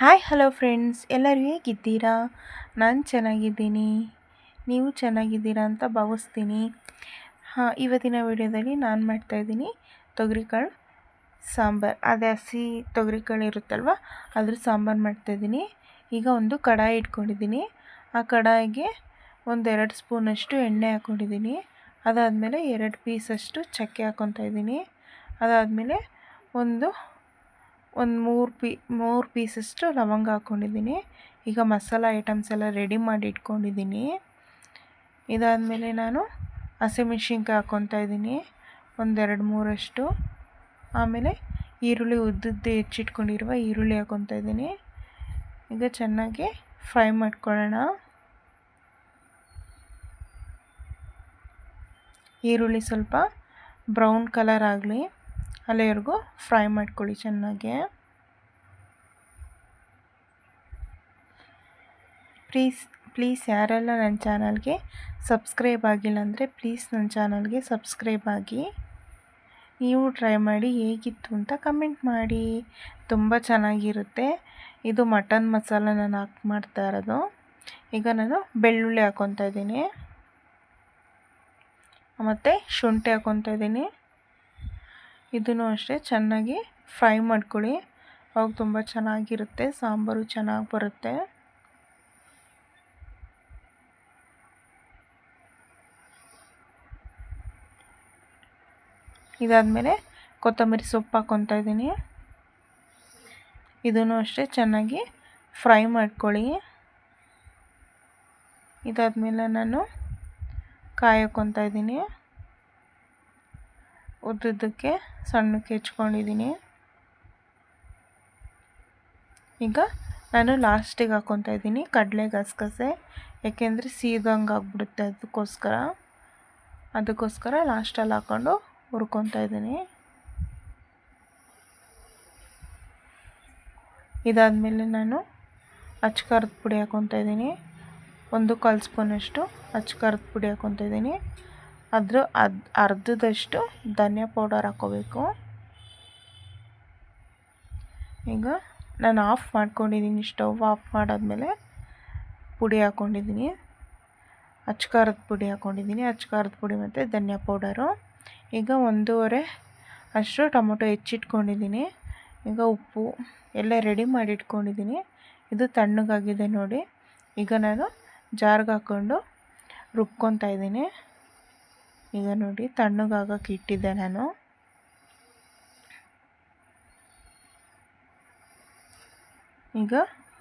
Hi hello friends, ಎಲ್ಲರೂ ಹೇಗಿದ್ದೀರಾ? ನಾನು ಚೆನ್ನಾಗಿದ್ದೀನಿ. ನೀವು ಚೆನ್ನಾಗಿದ್ದೀರಾ ಅಂತ ಭಾವಿಸ್ತೀನಿ. ಇವತ್ತಿನ ವಿಡಿಯೋದಲ್ಲಿ ನಾನು ಮಾಡ್ತಾಯಿದ್ದೀನಿ ತೊಗರಿಕಾಳು ಸಾಂಬಾರು. ಅದೇ ಹಸಿ ತೊಗರಿಕಾಳು ಇರುತ್ತಲ್ವ, ಅದ್ರ ಸಾಂಬಾರು ಮಾಡ್ತಾಯಿದ್ದೀನಿ. ಈಗ ಒಂದು ಕಡಾಯಿ ಇಟ್ಕೊಂಡಿದ್ದೀನಿ. ಆ ಕಡಾಯಿಗೆ 1-2 ಸ್ಪೂನಷ್ಟು ಎಣ್ಣೆ ಹಾಕ್ಕೊಂಡಿದ್ದೀನಿ. ಅದಾದಮೇಲೆ 2 ಪೀಸಷ್ಟು ಚಕ್ಕೆ ಹಾಕ್ಕೊತಾ ಇದ್ದೀನಿ. ಅದಾದಮೇಲೆ ಒಂದು 3 ಪೀಸಷ್ಟು ಲವಂಗ ಹಾಕ್ಕೊಂಡಿದ್ದೀನಿ. ಈಗ ಮಸಾಲ ಐಟಮ್ಸ್ ಎಲ್ಲ ರೆಡಿ ಮಾಡಿ ಇಟ್ಕೊಂಡಿದ್ದೀನಿ. ಇದಾದಮೇಲೆ ನಾನು ಹಸಿಮೆಣ್ಸಿನ್ಕಾಯಿ ಹಾಕ್ಕೊತಾ ಇದ್ದೀನಿ, 1-2-3 ಆಮೇಲೆ ಈರುಳ್ಳಿ ಉದ್ದುದ್ದು ಹೆಚ್ಚಿಟ್ಕೊಂಡಿರುವ ಈರುಳ್ಳಿ ಹಾಕ್ಕೊತಾ ಇದ್ದೀನಿ. ಈಗ ಚೆನ್ನಾಗಿ ಫ್ರೈ ಮಾಡ್ಕೊಳ್ಳೋಣ. ಈರುಳ್ಳಿ ಸ್ವಲ್ಪ ಬ್ರೌನ್ ಕಲರ್ ಆಗಲಿ, ಅಲ್ಲಿವರೆಗೂ ಫ್ರೈ ಮಾಡ್ಕೊಳ್ಳಿ ಚೆನ್ನಾಗಿ. ಪ್ಲೀಸ್ ಯಾರೆಲ್ಲ ನನ್ನ ಚಾನಲ್ಗೆ ಸಬ್ಸ್ಕ್ರೈಬ್ ಆಗಿಲ್ಲ ಅಂದರೆ ಪ್ಲೀಸ್ ನನ್ನ ಚಾನಲ್ಗೆ ಸಬ್ಸ್ಕ್ರೈಬ್ ಆಗಿ. ನೀವು ಟ್ರೈ ಮಾಡಿ ಹೇಗಿತ್ತು ಅಂತ ಕಮೆಂಟ್ ಮಾಡಿ. ತುಂಬ ಚೆನ್ನಾಗಿರುತ್ತೆ. ಇದು ಮಟನ್ ಮಸಾಲ ನಾನು ಮಾಡ್ತಾ ಇರೋದು. ಈಗ ನಾನು ಬೆಳ್ಳುಳ್ಳಿ ಹಾಕ್ಕೊತಾ ಇದ್ದೀನಿ ಮತ್ತು ಶುಂಠಿ ಹಾಕ್ಕೊತಾ ಇದ್ದೀನಿ. ಇದನ್ನು ಅಷ್ಟೇ ಚೆನ್ನಾಗಿ ಫ್ರೈ ಮಾಡ್ಕೊಳ್ಳಿ. ಅವಾಗ ತುಂಬ ಚೆನ್ನಾಗಿರುತ್ತೆ, ಸಾಂಬಾರು ಚೆನ್ನಾಗಿ ಬರುತ್ತೆ. ಇದಾದಮೇಲೆ ಕೊತ್ತಂಬರಿ ಸೊಪ್ಪು ಹಾಕ್ಕೊತಾ ಇದ್ದೀನಿ. ಇದನ್ನು ಅಷ್ಟೇ ಚೆನ್ನಾಗಿ ಫ್ರೈ ಮಾಡ್ಕೊಳ್ಳಿ. ಇದಾದಮೇಲೆ ನಾನು ಕಾಯಿ ಹಾಕ್ಕೊತಾ ಇದ್ದೀನಿ. ಉದ್ದುದ್ದಕ್ಕೆ ಸಣ್ಣಕ್ಕೆ ಹೆಚ್ಕೊಂಡಿದ್ದೀನಿ. ಈಗ ನಾನು ಲಾಸ್ಟಿಗೆ ಹಾಕ್ಕೊತಾ ಇದ್ದೀನಿ ಕಡಲೆ ಗಸಗಸೆ, ಯಾಕೆಂದರೆ ಸೀದಂಗೆ ಆಗಿಬಿಡುತ್ತೆ, ಅದಕ್ಕೋಸ್ಕರ ಲಾಸ್ಟಲ್ಲಿ ಹಾಕ್ಕೊಂಡು ಹುರ್ಕೊತಾ ಇದ್ದೀನಿ. ಇದಾದಮೇಲೆ ನಾನು ಅಚ್ಕಾರದ ಪುಡಿ ಹಾಕ್ಕೊತಾ ಇದ್ದೀನಿ, 1/4 ಸ್ಪೂನಷ್ಟು ಅಚ್ಕಾರದ ಪುಡಿ ಹಾಕ್ಕೊತಾ ಇದ್ದೀನಿ. ಅರ್ಧದಷ್ಟು ಧನಿಯಾ ಪೌಡರ್ ಹಾಕ್ಕೋಬೇಕು. ಈಗ ನಾನು ಆಫ್ ಮಾಡ್ಕೊಂಡಿದ್ದೀನಿ, ಸ್ಟವ್ ಆಫ್ ಮಾಡಾದ್ಮೇಲೆ ಪುಡಿ ಹಾಕ್ಕೊಂಡಿದ್ದೀನಿ, ಅಚ್ಕಾರದ ಪುಡಿ ಹಾಕ್ಕೊಂಡಿದ್ದೀನಿ, ಅಚ್ಕಾರದ ಪುಡಿ ಮತ್ತು ಧನಿಯಾ ಪೌಡರು. ಈಗ 1.5 ಅಷ್ಟು ಟೊಮೊಟೊ ಹೆಚ್ಚಿಟ್ಕೊಂಡಿದ್ದೀನಿ. ಈಗ ಉಪ್ಪು ಎಲ್ಲ ರೆಡಿ ಮಾಡಿ ಇಟ್ಕೊಂಡಿದ್ದೀನಿ. ಇದು ತಣ್ಣಗಾಗಿದೆ ನೋಡಿ. ಈಗ ನಾನು ಜಾರ್ಗೆ ಹಾಕ್ಕೊಂಡು ರುಬ್ಕೊತಾ ಇದ್ದೀನಿ. ಈಗ ನೋಡಿ ತಣ್ಣಗಾಗಕ್ಕೆ ಇಟ್ಟಿದ್ದೆ ನಾನು. ಈಗ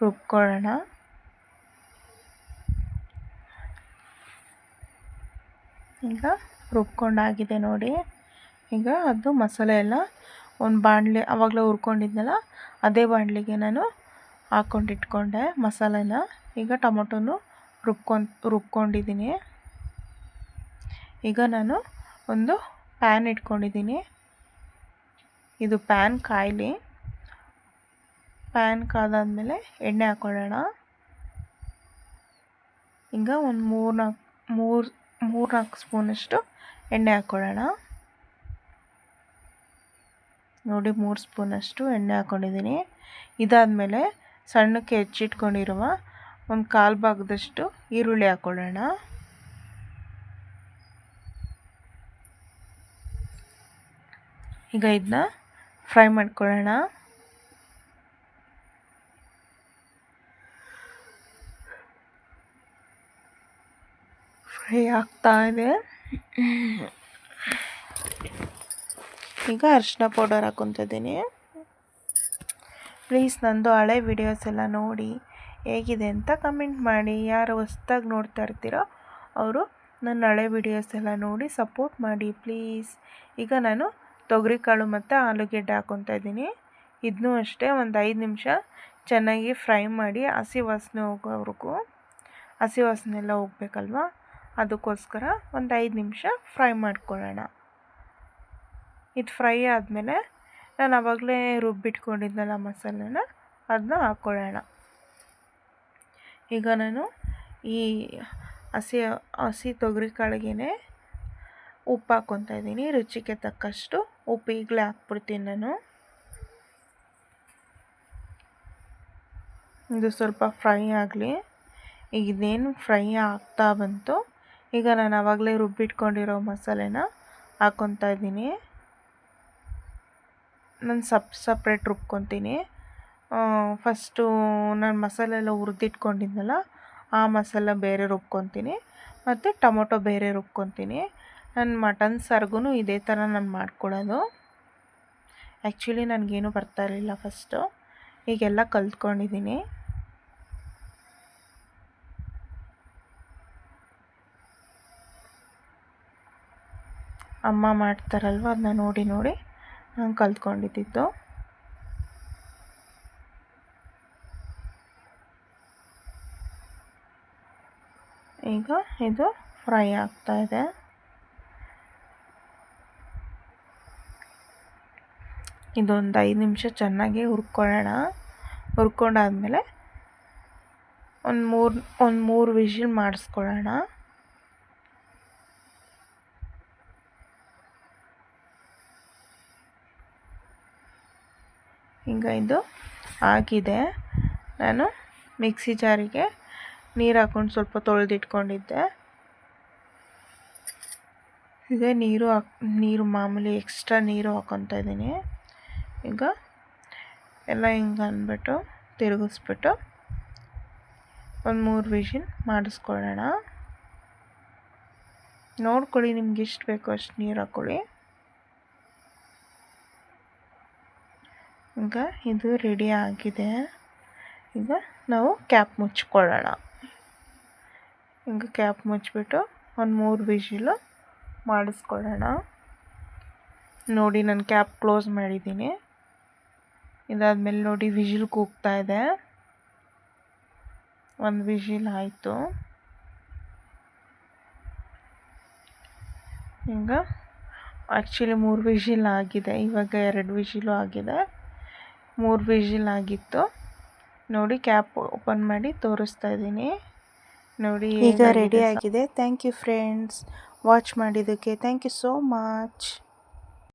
ರುಬ್ಕೊಳ್ಳೋಣ. ಈಗ ರುಬ್ಕೊಂಡಾಗಿದೆ ನೋಡಿ. ಈಗ ಅದು ಮಸಾಲೆ ಎಲ್ಲ ಒಂದು ಬಾಣಲೆ, ಆವಾಗಲೇ ಹುರ್ಕೊಂಡಿದ್ನಲ್ಲ ಅದೇ ಬಾಣಲೆಗೆ ನಾನು ಹಾಕ್ಕೊಂಡಿಟ್ಕೊಂಡೆ ಮಸಾಲೆನ. ಈಗ ಟೊಮೊಟೊನು ರುಬ್ಕೊಂಡಿದ್ದೀನಿ. ಈಗ ನಾನು ಒಂದು ಪ್ಯಾನ್ ಇಟ್ಕೊಂಡಿದ್ದೀನಿ. ಇದು ಪ್ಯಾನ್ ಕಾಯಲಿ. ಪ್ಯಾನ್ ಕಾದಾದ್ಮೇಲೆ ಎಣ್ಣೆ ಹಾಕ್ಕೊಳ್ಳೋಣ. ಈಗ ಒಂದು 3-4 ಸ್ಪೂನಷ್ಟು ಎಣ್ಣೆ ಹಾಕ್ಕೊಳ್ಳೋಣ. ನೋಡಿ 3 ಸ್ಪೂನಷ್ಟು ಎಣ್ಣೆ ಹಾಕ್ಕೊಂಡಿದ್ದೀನಿ. ಇದಾದಮೇಲೆ ಸಣ್ಣಕ್ಕೆ ಹೆಚ್ಚಿಟ್ಕೊಂಡಿರುವ 1/4 ಭಾಗದಷ್ಟು ಈರುಳ್ಳಿ ಹಾಕ್ಕೊಳ್ಳೋಣ. ಈಗ ಇದನ್ನ ಫ್ರೈ ಮಾಡ್ಕೊಳ್ಳೋಣ. ಫ್ರೈ ಆಗ್ತಾ ಇದೆ. ಈಗ ಅರಿಶಿನ ಪೌಡರ್ ಹಾಕ್ಕೊತಾ ಇದ್ದೀನಿ. ಪ್ಲೀಸ್ ನಂದು ಹಳೆ ವಿಡಿಯೋಸ್ ಎಲ್ಲ ನೋಡಿ ಹೇಗಿದೆ ಅಂತ ಕಮೆಂಟ್ ಮಾಡಿ. ಯಾರು ಹೊಸ್ದಾಗಿ ನೋಡ್ತಾ ಇರ್ತೀರೋ ಅವರು ನನ್ನ ಹಳೆ ವಿಡಿಯೋಸ್ ಎಲ್ಲ ನೋಡಿ ಸಪೋರ್ಟ್ ಮಾಡಿ ಪ್ಲೀಸ್. ಈಗ ನಾನು ತೊಗರಿಕಾಳು ಮತ್ತು ಆಲೂಗೆಡ್ಡೆ ಹಾಕ್ಕೊತಾ ಇದ್ದೀನಿ. ಇದನ್ನೂ ಅಷ್ಟೇ ಒಂದು 5 ನಿಮಿಷ ಚೆನ್ನಾಗಿ ಫ್ರೈ ಮಾಡಿ, ಹಸಿ ವಾಸನೆ ಹೋಗೋವರೆಗೂ. ಹಸಿ ವಾಸನೆ ಎಲ್ಲ ಹೋಗ್ಬೇಕಲ್ವ, ಅದಕ್ಕೋಸ್ಕರ ಒಂದು 5 ನಿಮಿಷ ಫ್ರೈ ಮಾಡ್ಕೊಳ್ಳೋಣ. ಇದು ಫ್ರೈ ಆದಮೇಲೆ ನಾನು ಆವಾಗಲೇ ರುಬ್ಬಿಟ್ಕೊಂಡಿದ್ನಲ್ಲ ಮಸಾಲೆನ, ಅದನ್ನ ಹಾಕ್ಕೊಳ್ಳೋಣ. ಈಗ ನಾನು ಈ ಹಸಿ ತೊಗರಿಕಾಳಿಗೆ ಉಪ್ಪು ಹಾಕ್ಕೊತಾ ಇದ್ದೀನಿ. ರುಚಿಗೆ ತಕ್ಕಷ್ಟು ಉಪ್ಪು ಈಗಲೇ ಹಾಕ್ಬಿಡ್ತೀನಿ ನಾನು. ಇದು ಸ್ವಲ್ಪ ಫ್ರೈ ಆಗಲಿ. ಈಗ ಇದೇನು ಫ್ರೈ ಆಗ್ತಾ ಬಂತು, ಈಗ ನಾನು ಆವಾಗಲೇ ರುಬ್ಬಿಟ್ಕೊಂಡಿರೋ ಮಸಾಲೆನ ಹಾಕ್ಕೊತಾ ಇದ್ದೀನಿ. ನಾನು ಸಪ್ರೇಟ್ ರುಬ್ಕೊತೀನಿ. ಫಸ್ಟು ನಾನು ಮಸಾಲೆ ಎಲ್ಲ ಹುರಿದಿಟ್ಕೊಂಡಿದ್ನಲ್ಲ, ಆ ಮಸಾಲ ಬೇರೆ ರುಬ್ಕೊತೀನಿ ಮತ್ತು ಟೊಮೊಟೊ ಬೇರೆ ರುಬ್ಕೊತೀನಿ. ನಾನು ಮಟನ್ ಸಾರಿಗೂ ಇದೇ ಥರ ನಾನು ಮಾಡ್ಕೊಳ್ಳೋದು. ಆ್ಯಕ್ಚುಲಿ ನನಗೇನು ಬರ್ತಾ ಇರಲಿಲ್ಲ ಫಸ್ಟು, ಈಗೆಲ್ಲ ಕಲ್ತ್ಕೊಂಡಿದ್ದೀನಿ. ಅಮ್ಮ ಮಾಡ್ತಾರಲ್ವ, ಅದನ್ನ ನೋಡಿ ನೋಡಿ ನಾನು ಕಲ್ತ್ಕೊಂಡಿದ್ದು. ಈಗ ಇದು ಫ್ರೈ ಆಗ್ತಾ ಇದೆ. ಇದೊಂದು 5 ನಿಮಿಷ ಚೆನ್ನಾಗಿ ಹುರ್ಕೊಳ್ಳೋಣ. ಹುರ್ಕೊಂಡಾದ್ಮೇಲೆ ಒಂದು ಮೂರು ವಿಷಿಲ್ ಮಾಡಿಸ್ಕೊಳ್ಳೋಣ. ಈಗ ಇದು ಆಗಿದೆ. ನಾನು ಮಿಕ್ಸಿ ಜಾರಿಗೆ ನೀರು ಹಾಕ್ಕೊಂಡು ಸ್ವಲ್ಪ ತೊಳೆದಿಟ್ಕೊಂಡಿದ್ದೆ. ಈಗ ನೀರು ಮಾಮೂಲಿ ಎಕ್ಸ್ಟ್ರಾ ನೀರು ಹಾಕ್ಕೊತಾ ಇದ್ದೀನಿ. ಈಗ ಎಲ್ಲ ಹಿಂಗೆ ಅಂದ್ಬಿಟ್ಟು ತಿರುಗಿಸ್ಬಿಟ್ಟು ಒಂದು 3 ವಿಷಿಲ್ ಮಾಡಿಸ್ಕೊಳ್ಳೋಣ. ನೋಡ್ಕೊಳ್ಳಿ, ನಿಮ್ಗೆ ಎಷ್ಟು ಬೇಕೋ ಅಷ್ಟು ನೀರು ಹಾಕ್ಕೊಳ್ಳಿ. ಈಗ ಇದು ರೆಡಿ ಆಗಿದೆ. ಈಗ ನಾವು ಕ್ಯಾಪ್ ಮುಚ್ಕೊಳ್ಳೋಣ. ಈಗ ಕ್ಯಾಪ್ ಮುಚ್ಚಿಬಿಟ್ಟು ಒಂದು 3 ವಿಷಿಲು ಮಾಡಿಸ್ಕೊಳ್ಳೋಣ. ನೋಡಿ, ನಾನು ಕ್ಯಾಪ್ ಕ್ಲೋಸ್ ಮಾಡಿದ್ದೀನಿ. ಇದಾದಮೇಲೆ ನೋಡಿ ವಿಷಿಲ್ ಕೂಗ್ತಾ ಇದೆ. 1 ವಿಷಿಲ್ ಆಯಿತು. ಈಗ ಆ್ಯಕ್ಚುಲಿ 3 ವಿಷಿಲ್ ಆಗಿದೆ. ಇವಾಗ 2 ವಿಷಿಲು ಆಗಿದೆ. 3 ವಿಷಿಲ್ ಆಗಿತ್ತು. ನೋಡಿ, ಕ್ಯಾಪ್ ಓಪನ್ ಮಾಡಿ ತೋರಿಸ್ತಾ ಇದ್ದೀನಿ. ನೋಡಿ, ಈಗ ರೆಡಿ ಆಗಿದೆ. ಥ್ಯಾಂಕ್ ಯು ಫ್ರೆಂಡ್ಸ್, ವಾಚ್ ಮಾಡಿದ್ದಕ್ಕೆ ಥ್ಯಾಂಕ್ ಯು ಸೋ ಮಚ್.